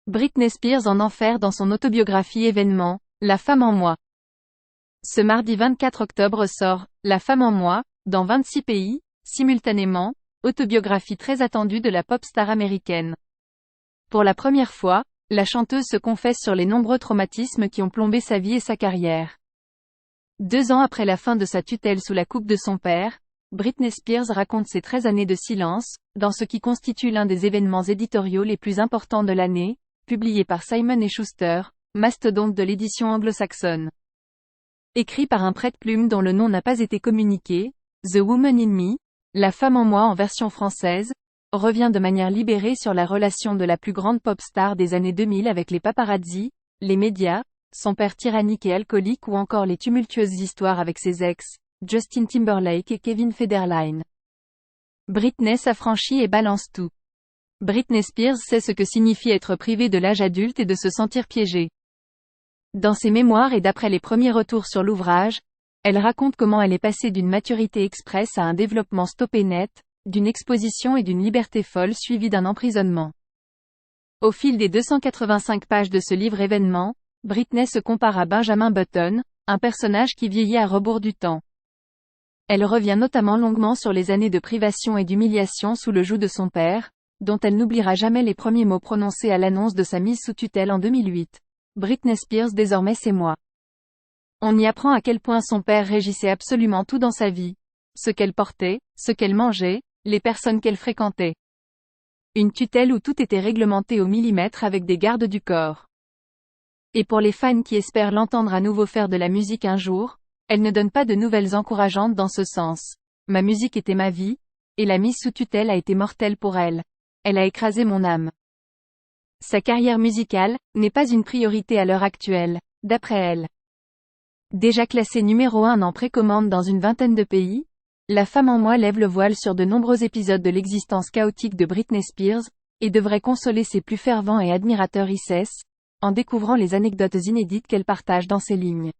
Britney Spears en enfer dans son autobiographie événement, La femme en moi. Ce mardi 24 octobre sort « La femme en moi », dans 26 pays, simultanément, autobiographie très attendue de la pop star américaine. Pour la première fois, la chanteuse se confesse sur les nombreux traumatismes qui ont plombé sa vie et sa carrière. 2 ans après la fin de sa tutelle sous la coupe de son père, Britney Spears raconte ses 13 années de silence, dans ce qui constitue l'un des événements éditoriaux les plus importants de l'année, publié par Simon & Schuster, mastodonte de l'édition anglo-saxonne. Écrit par un prête-plume dont le nom n'a pas été communiqué, The Woman in Me, La femme en moi en version française, revient de manière libérée sur la relation de la plus grande pop star des années 2000 avec les paparazzi, les médias, son père tyrannique et alcoolique ou encore les tumultueuses histoires avec ses ex, Justin Timberlake et Kevin Federline. Britney s'affranchit et balance tout. Britney Spears sait ce que signifie être privée de l'âge adulte et de se sentir piégée. Dans ses mémoires et d'après les premiers retours sur l'ouvrage, elle raconte comment elle est passée d'une maturité express à un développement stoppé net, d'une exposition et d'une liberté folle suivie d'un emprisonnement. Au fil des 285 pages de ce livre événement, Britney se compare à Benjamin Button, un personnage qui vieillit à rebours du temps. Elle revient notamment longuement sur les années de privation et d'humiliation sous le joug de son père, dont elle n'oubliera jamais les premiers mots prononcés à l'annonce de sa mise sous tutelle en 2008. Britney Spears désormais c'est moi. On y apprend à quel point son père régissait absolument tout dans sa vie. Ce qu'elle portait, ce qu'elle mangeait, les personnes qu'elle fréquentait. Une tutelle où tout était réglementé au millimètre avec des gardes du corps. Et pour les fans qui espèrent l'entendre à nouveau faire de la musique un jour, elle ne donne pas de nouvelles encourageantes dans ce sens. Ma musique était ma vie, et la mise sous tutelle a été mortelle pour elle. Elle a écrasé mon âme. Sa carrière musicale n'est pas une priorité à l'heure actuelle, d'après elle. Déjà classée numéro 1 en précommande dans une vingtaine de pays, La femme en moi lève le voile sur de nombreux épisodes de l'existence chaotique de Britney Spears, et devrait consoler ses plus fervents et admirateurs ISS, en découvrant les anecdotes inédites qu'elle partage dans ses lignes.